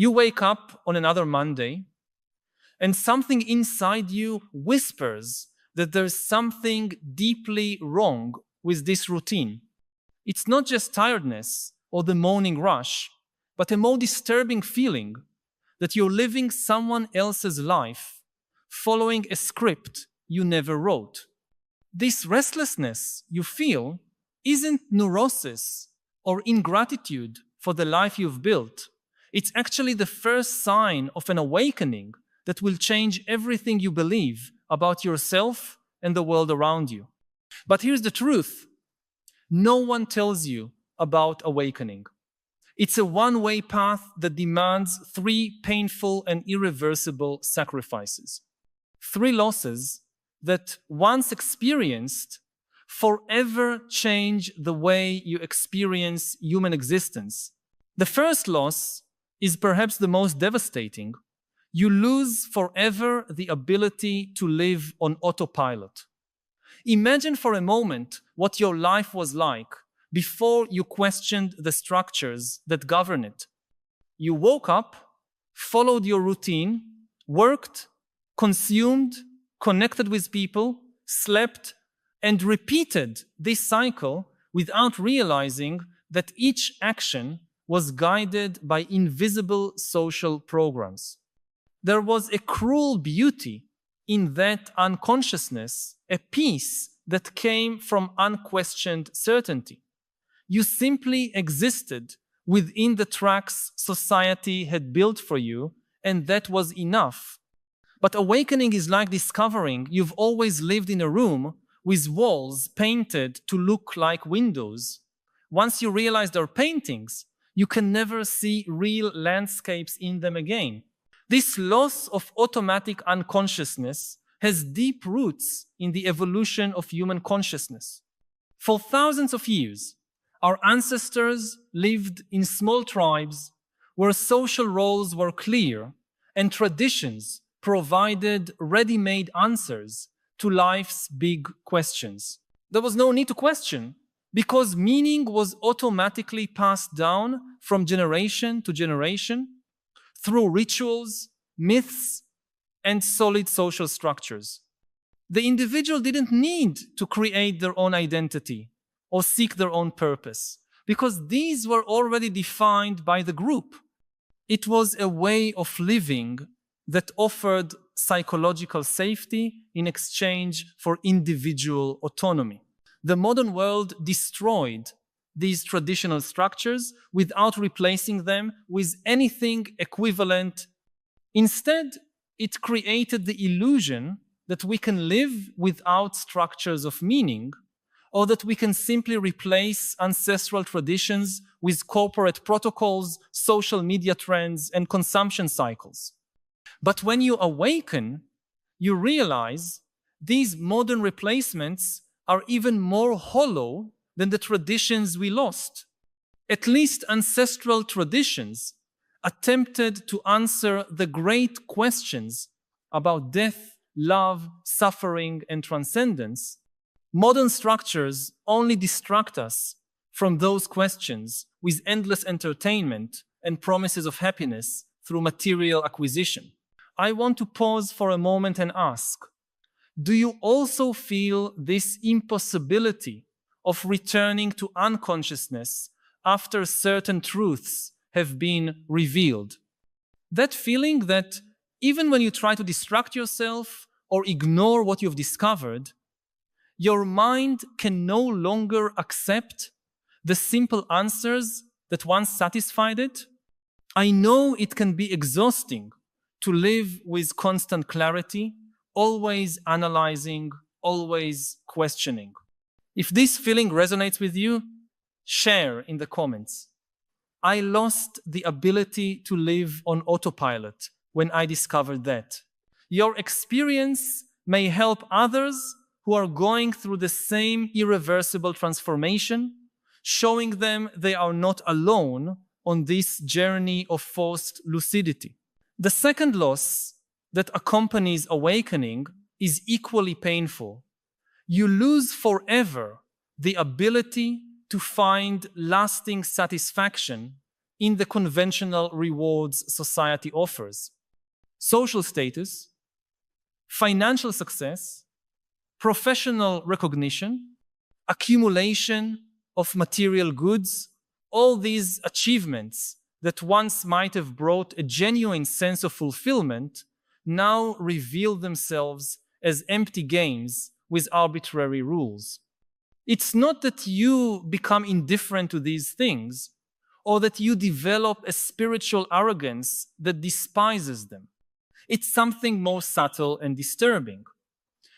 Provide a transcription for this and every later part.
You wake up on another Monday, and something inside you whispers that there's something deeply wrong with this routine. It's not just tiredness or the morning rush, but a more disturbing feeling that you're living someone else's life, following a script you never wrote. This restlessness you feel isn't neurosis or ingratitude for the life you've built. It's actually the first sign of an awakening that will change everything you believe about yourself and the world around you. But here's the truth. No one tells you about awakening. It's a one-way path that demands 3 painful and irreversible sacrifices. 3 losses that, once experienced, forever change the way you experience human existence. The first loss is perhaps the most devastating. You lose forever the ability to live on autopilot. Imagine for a moment what your life was like before you questioned the structures that govern it. You woke up, followed your routine, worked, consumed, connected with people, slept, and repeated this cycle without realizing that each action was guided by invisible social programs. There was a cruel beauty in that unconsciousness, a peace that came from unquestioned certainty. You simply existed within the tracks society had built for you, and that was enough. But awakening is like discovering you've always lived in a room with walls painted to look like windows. Once you realize they're paintings, you can never see real landscapes in them again. This loss of automatic unconsciousness has deep roots in the evolution of human consciousness. For thousands of years, our ancestors lived in small tribes where social roles were clear and traditions provided ready-made answers to life's big questions. There was no need to question because meaning was automatically passed down from generation to generation through rituals, myths, and solid social structures. The individual didn't need to create their own identity or seek their own purpose, because these were already defined by the group. It was a way of living that offered psychological safety in exchange for individual autonomy. The modern world destroyed these traditional structures without replacing them with anything equivalent. Instead, it created the illusion that we can live without structures of meaning, or that we can simply replace ancestral traditions with corporate protocols, social media trends, and consumption cycles. But when you awaken, you realize these modern replacements are even more hollow than the traditions we lost. At least ancestral traditions attempted to answer the great questions about death, love, suffering, and transcendence. Modern structures only distract us from those questions with endless entertainment and promises of happiness through material acquisition. I want to pause for a moment and ask, do you also feel this impossibility of returning to unconsciousness after certain truths have been revealed? That feeling that even when you try to distract yourself or ignore what you've discovered, your mind can no longer accept the simple answers that once satisfied it? I know it can be exhausting to live with constant clarity, always analyzing, always questioning. If this feeling resonates with you, share in the comments. I lost the ability to live on autopilot when I discovered that. Your experience may help others who are going through the same irreversible transformation, showing them they are not alone on this journey of forced lucidity. The second loss that accompanies awakening is equally painful. You lose forever the ability to find lasting satisfaction in the conventional rewards society offers: social status, financial success, professional recognition, accumulation of material goods. All these achievements that once might have brought a genuine sense of fulfillment now reveal themselves as empty games with arbitrary rules. It's not that you become indifferent to these things, or that you develop a spiritual arrogance that despises them. It's something more subtle and disturbing.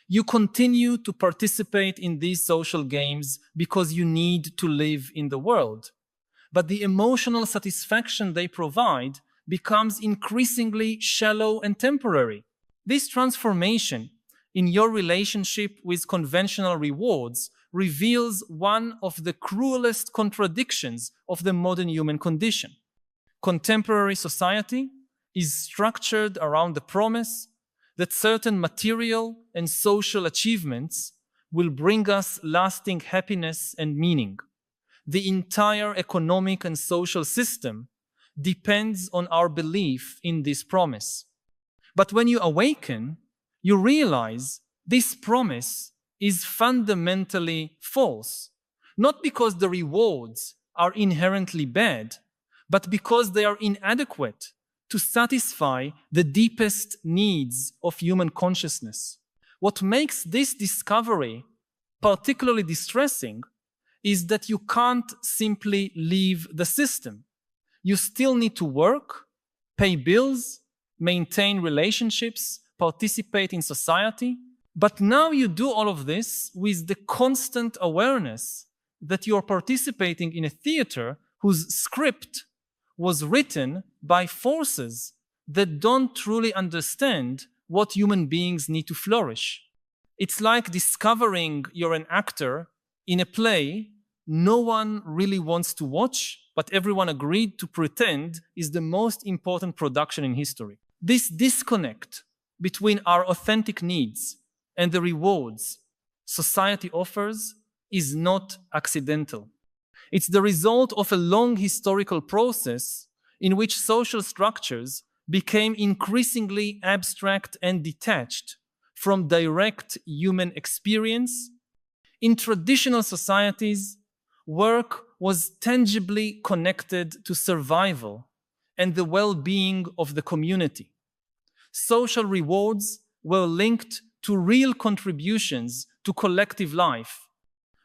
You continue to participate in these social games because you need to live in the world, but the emotional satisfaction they provide becomes increasingly shallow and temporary. This transformation in your relationship with conventional rewards reveals one of the cruelest contradictions of the modern human condition. Contemporary society is structured around the promise that certain material and social achievements will bring us lasting happiness and meaning. The entire economic and social system depends on our belief in this promise. But when you awaken, you realize this promise is fundamentally false, not because the rewards are inherently bad, but because they are inadequate to satisfy the deepest needs of human consciousness. What makes this discovery particularly distressing is that you can't simply leave the system. You still need to work, pay bills, maintain relationships, participate in society. But now you do all of this with the constant awareness that you are participating in a theater whose script was written by forces that don't truly understand what human beings need to flourish. It's like discovering you're an actor in a play no one really wants to watch, but everyone agreed to pretend is the most important production in history. This disconnect between our authentic needs and the rewards society offers is not accidental. It's the result of a long historical process in which social structures became increasingly abstract and detached from direct human experience. In traditional societies, work was tangibly connected to survival and the well-being of the community. Social rewards were linked to real contributions to collective life.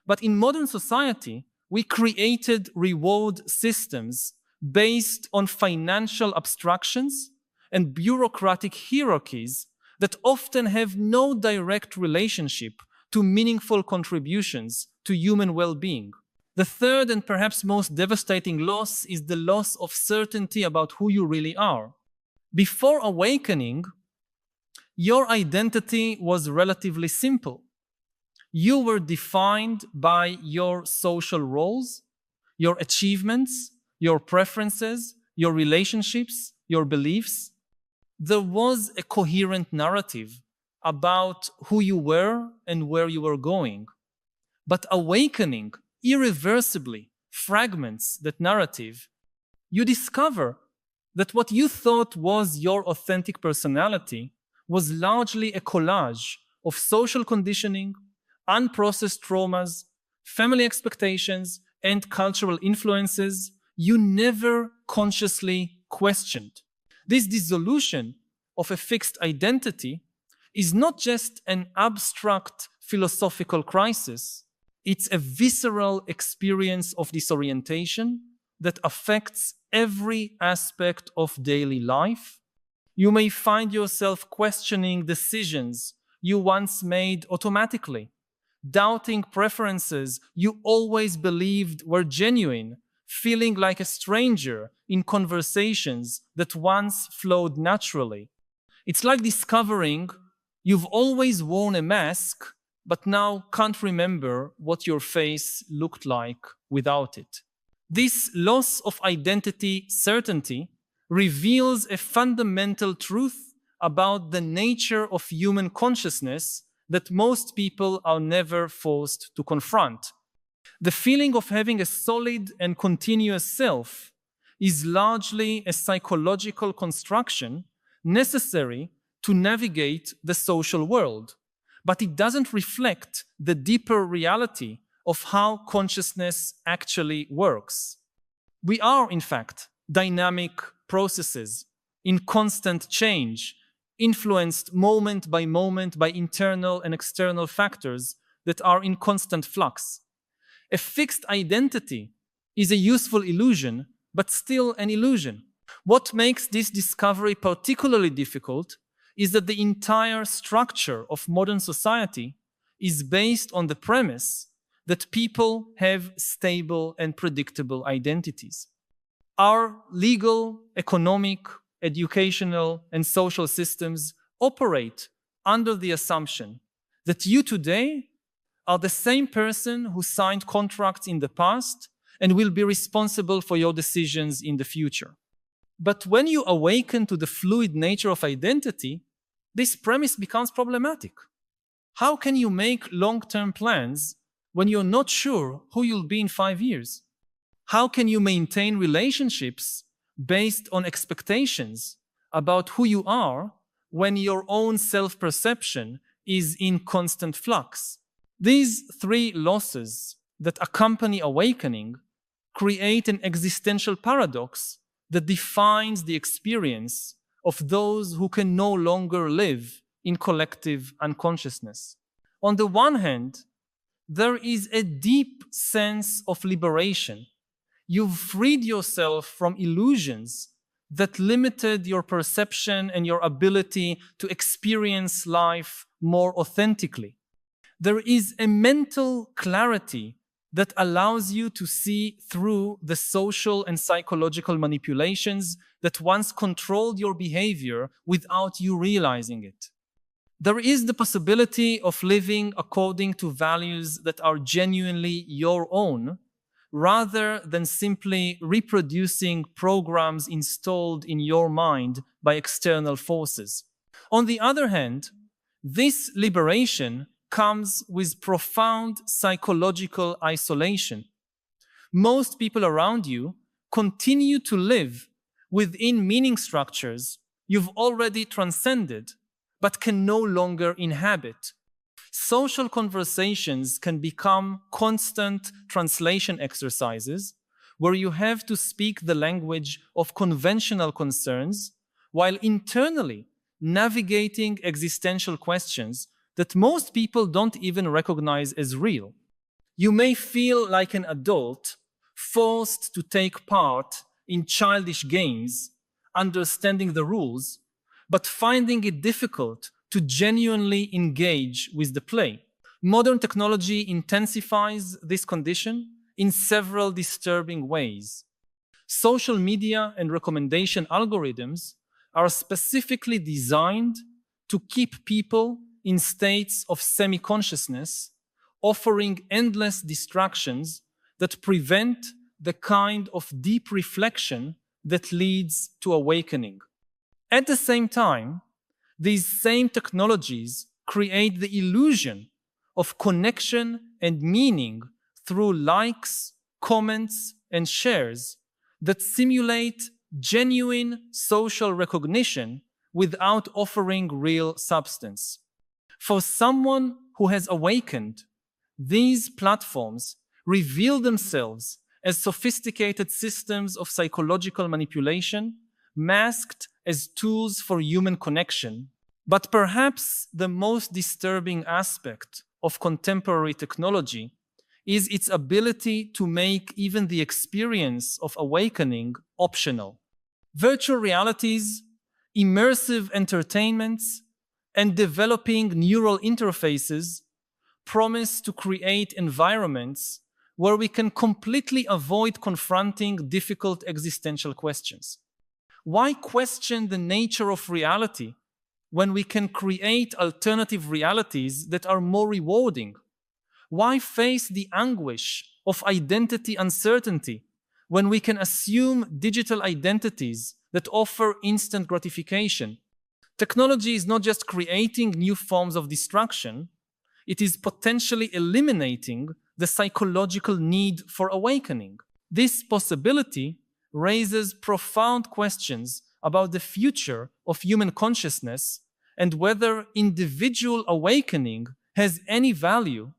But in modern society, we created reward systems based on financial abstractions and bureaucratic hierarchies that often have no direct relationship to meaningful contributions to human well-being. The third and perhaps most devastating loss is the loss of certainty about who you really are. Before awakening, your identity was relatively simple. You were defined by your social roles, your achievements, your preferences, your relationships, your beliefs. There was a coherent narrative about who you were and where you were going. But awakening irreversibly fragments that narrative. You discover that what you thought was your authentic personality was largely a collage of social conditioning, unprocessed traumas, family expectations, and cultural influences you never consciously questioned. This dissolution of a fixed identity is not just an abstract philosophical crisis, it's a visceral experience of disorientation that affects every aspect of daily life. You may find yourself questioning decisions you once made automatically, doubting preferences you always believed were genuine, feeling like a stranger in conversations that once flowed naturally. It's like discovering you've always worn a mask, but now can't remember what your face looked like without it. This loss of identity certainty reveals a fundamental truth about the nature of human consciousness that most people are never forced to confront. The feeling of having a solid and continuous self is largely a psychological construction necessary to navigate the social world, but it doesn't reflect the deeper reality of how consciousness actually works. We are, in fact, dynamic processes in constant change, influenced moment by internal and external factors that are in constant flux. A fixed identity is a useful illusion, but still an illusion. What makes this discovery particularly difficult is that the entire structure of modern society is based on the premise that people have stable and predictable identities. Our legal, economic, educational, and social systems operate under the assumption that you today are the same person who signed contracts in the past and will be responsible for your decisions in the future. But when you awaken to the fluid nature of identity, this premise becomes problematic. How can you make long-term plans when you're not sure who you'll be in 5 years? How can you maintain relationships based on expectations about who you are when your own self-perception is in constant flux? These three losses that accompany awakening create an existential paradox that defines the experience of those who can no longer live in collective unconsciousness. On the one hand, there is a deep sense of liberation. You've freed yourself from illusions that limited your perception and your ability to experience life more authentically. There is a mental clarity that allows you to see through the social and psychological manipulations that once controlled your behavior without you realizing it. There is the possibility of living according to values that are genuinely your own, rather than simply reproducing programs installed in your mind by external forces. On the other hand, this liberation comes with profound psychological isolation. Most people around you continue to live within meaning structures you've already transcended, but can no longer inhabit. Social conversations can become constant translation exercises where you have to speak the language of conventional concerns while internally navigating existential questions that most people don't even recognize as real. You may feel like an adult forced to take part in childish games, understanding the rules, but finding it difficult to genuinely engage with the play. Modern technology intensifies this condition in several disturbing ways. Social media and recommendation algorithms are specifically designed to keep people in states of semi-consciousness, offering endless distractions that prevent the kind of deep reflection that leads to awakening. At the same time, these same technologies create the illusion of connection and meaning through likes, comments, and shares that simulate genuine social recognition without offering real substance. For someone who has awakened, these platforms reveal themselves as sophisticated systems of psychological manipulation, masked as tools for human connection. But perhaps the most disturbing aspect of contemporary technology is its ability to make even the experience of awakening optional. Virtual realities, immersive entertainments, and developing neural interfaces promise to create environments where we can completely avoid confronting difficult existential questions. Why question the nature of reality when we can create alternative realities that are more rewarding? Why face the anguish of identity uncertainty when we can assume digital identities that offer instant gratification? Technology is not just creating new forms of distraction, it is potentially eliminating the psychological need for awakening. This possibility raises profound questions about the future of human consciousness and whether individual awakening has any value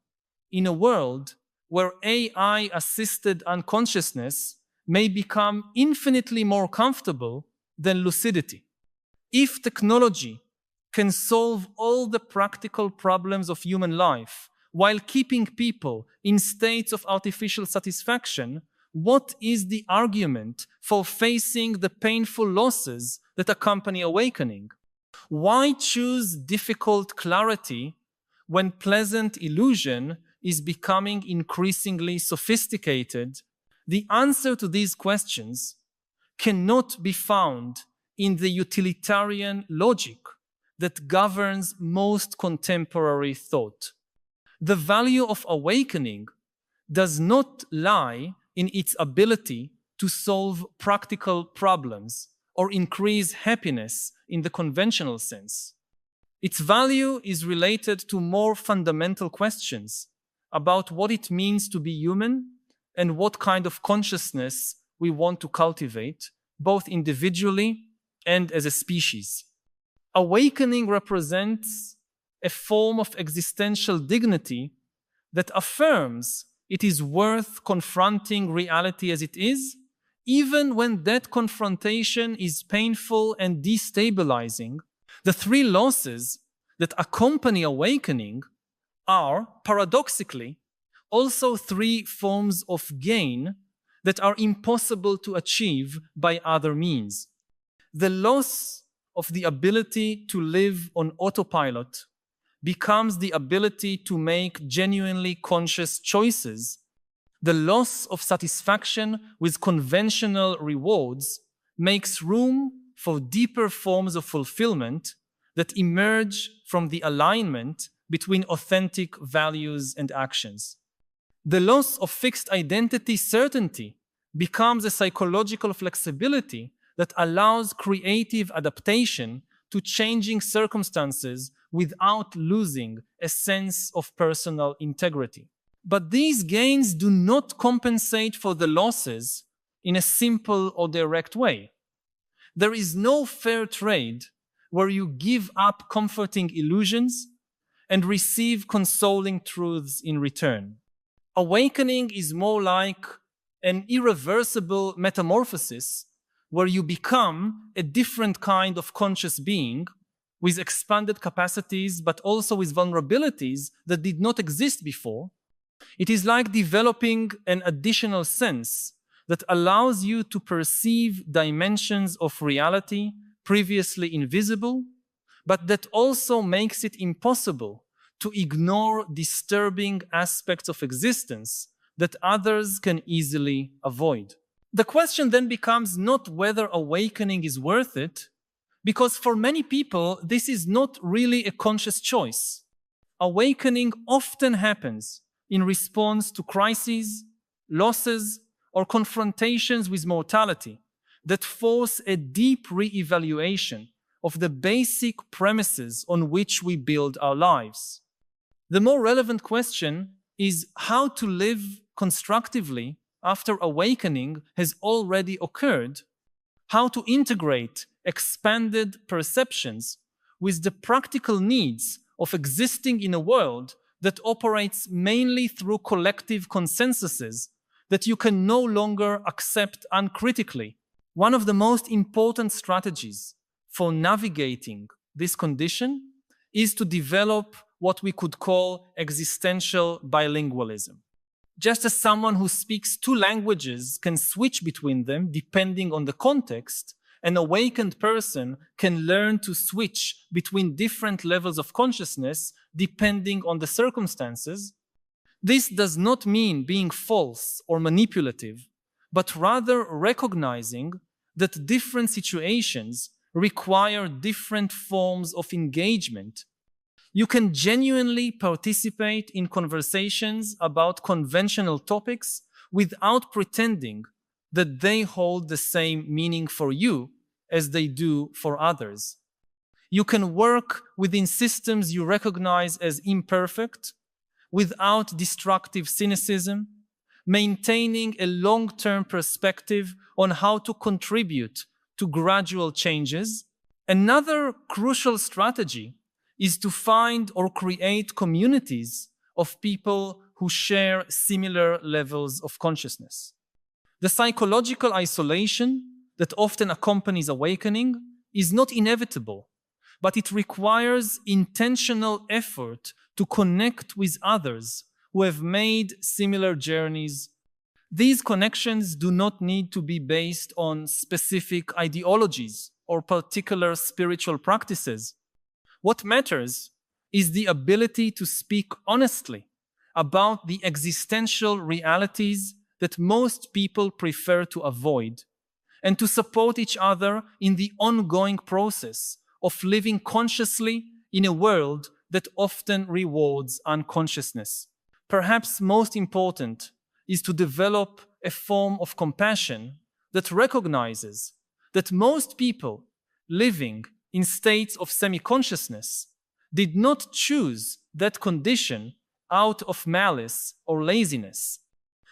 in a world where AI-assisted unconsciousness may become infinitely more comfortable than lucidity. If technology can solve all the practical problems of human life while keeping people in states of artificial satisfaction, what is the argument for facing the painful losses that accompany awakening? Why choose difficult clarity when pleasant illusion is becoming increasingly sophisticated? The answer to these questions cannot be found in the utilitarian logic that governs most contemporary thought. The value of awakening does not lie in its ability to solve practical problems or increase happiness in the conventional sense. Its value is related to more fundamental questions about what it means to be human and what kind of consciousness we want to cultivate, both individually and as a species. Awakening represents a form of existential dignity that affirms it is worth confronting reality as it is, even when that confrontation is painful and destabilizing. The three losses that accompany awakening are, paradoxically, also three forms of gain that are impossible to achieve by other means. The loss of the ability to live on autopilot becomes the ability to make genuinely conscious choices. The loss of satisfaction with conventional rewards makes room for deeper forms of fulfillment that emerge from the alignment between authentic values and actions. The loss of fixed identity certainty becomes a psychological flexibility that allows creative adaptation to changing circumstances without losing a sense of personal integrity. But these gains do not compensate for the losses in a simple or direct way. There is no fair trade where you give up comforting illusions and receive consoling truths in return. Awakening is more like an irreversible metamorphosis where you become a different kind of conscious being with expanded capacities but also with vulnerabilities that did not exist before. It is like developing an additional sense that allows you to perceive dimensions of reality previously invisible, but that also makes it impossible to ignore disturbing aspects of existence that others can easily avoid. The question then becomes not whether awakening is worth it, because for many people, this is not really a conscious choice. Awakening often happens in response to crises, losses, or confrontations with mortality that force a deep re-evaluation of the basic premises on which we build our lives. The more relevant question is how to live constructively after awakening has already occurred, how to integrate expanded perceptions with the practical needs of existing in a world that operates mainly through collective consensuses that you can no longer accept uncritically. One of the most important strategies for navigating this condition is to develop what we could call existential bilingualism. Just as someone who speaks two languages can switch between them depending on the context, an awakened person can learn to switch between different levels of consciousness depending on the circumstances. This does not mean being false or manipulative, but rather recognizing that different situations require different forms of engagement. You can genuinely participate in conversations about conventional topics without pretending that they hold the same meaning for you as they do for others. You can work within systems you recognize as imperfect without destructive cynicism, maintaining a long-term perspective on how to contribute to gradual changes. Another crucial strategy is to find or create communities of people who share similar levels of consciousness. The psychological isolation that often accompanies awakening is not inevitable, but it requires intentional effort to connect with others who have made similar journeys. These connections do not need to be based on specific ideologies or particular spiritual practices. What matters is the ability to speak honestly about the existential realities that most people prefer to avoid, and to support each other in the ongoing process of living consciously in a world that often rewards unconsciousness. Perhaps most important is to develop a form of compassion that recognizes that most people living in states of semi-consciousness did not choose that condition out of malice or laziness.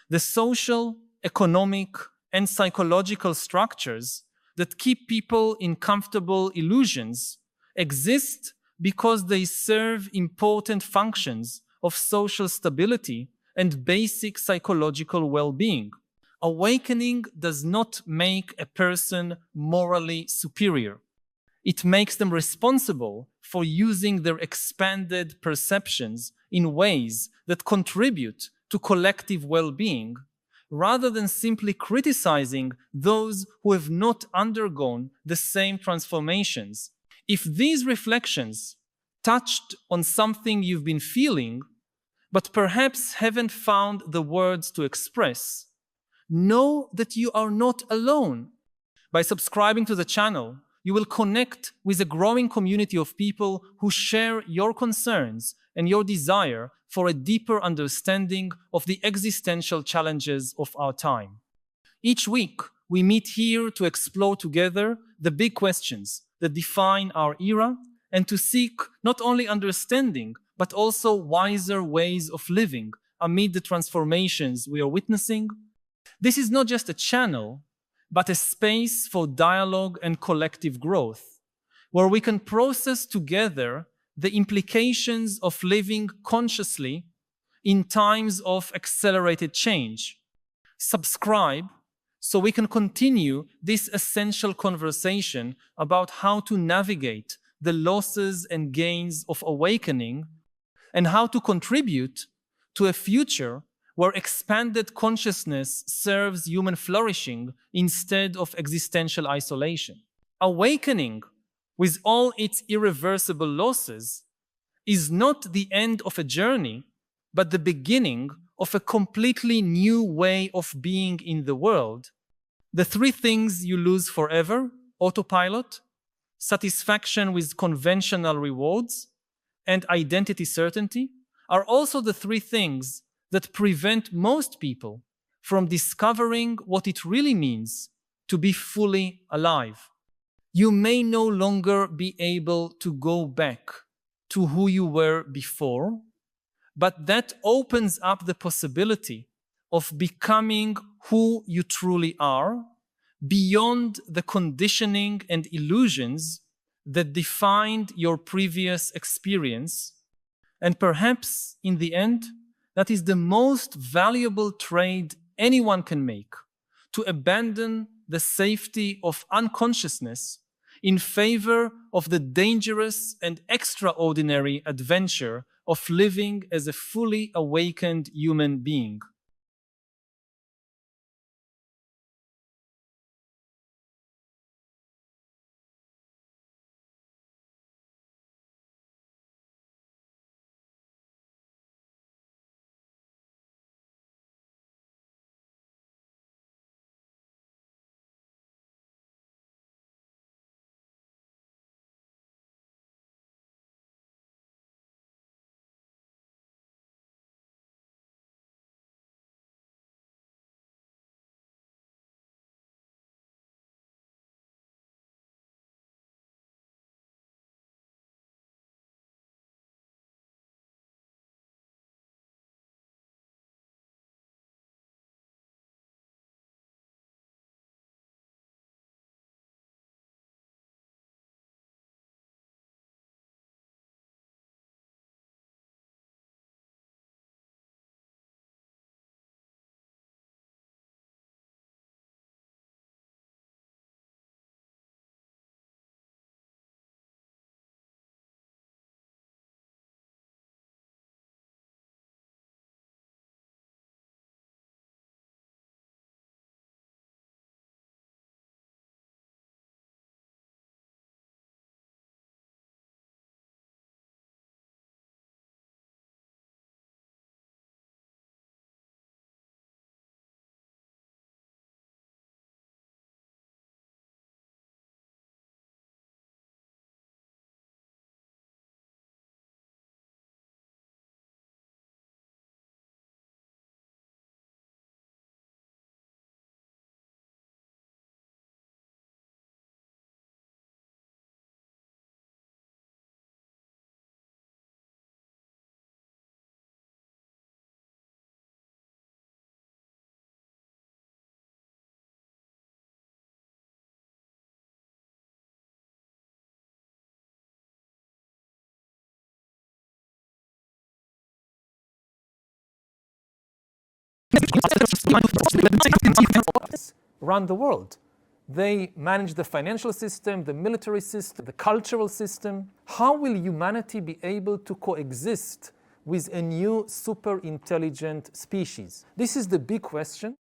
The social, economic, and psychological structures that keep people in comfortable illusions exist because they serve important functions of social stability and basic psychological well-being. Awakening does not make a person morally superior. It makes them responsible for using their expanded perceptions in ways that contribute to collective well-being, rather than simply criticizing those who have not undergone the same transformations. If these reflections touched on something you've been feeling, but perhaps haven't found the words to express, know that you are not alone. By subscribing to the channel, you will connect with a growing community of people who share your concerns and your desire for a deeper understanding of the existential challenges of our time. Each week, we meet here to explore together the big questions that define our era and to seek not only understanding, but also wiser ways of living amid the transformations we are witnessing. This is not just a channel, but a space for dialogue and collective growth, where we can process together the implications of living consciously in times of accelerated change. Subscribe so we can continue this essential conversation about how to navigate the losses and gains of awakening and how to contribute to a future where expanded consciousness serves human flourishing instead of existential isolation. Awakening, with all its irreversible losses, is not the end of a journey, but the beginning of a completely new way of being in the world. The three things you lose forever: autopilot, satisfaction with conventional rewards, and identity certainty, are also the three things that prevent most people from discovering what it really means to be fully alive. You may no longer be able to go back to who you were before, but that opens up the possibility of becoming who you truly are, beyond the conditioning and illusions that defined your previous experience. And perhaps, in the end, that is the most valuable trade anyone can make: to abandon the safety of unconsciousness in favor of the dangerous and extraordinary adventure of living as a fully awakened human being. run the world. They manage the financial system, the military system, the cultural system. How will humanity be able to coexist with a new super intelligent species? This is the big question.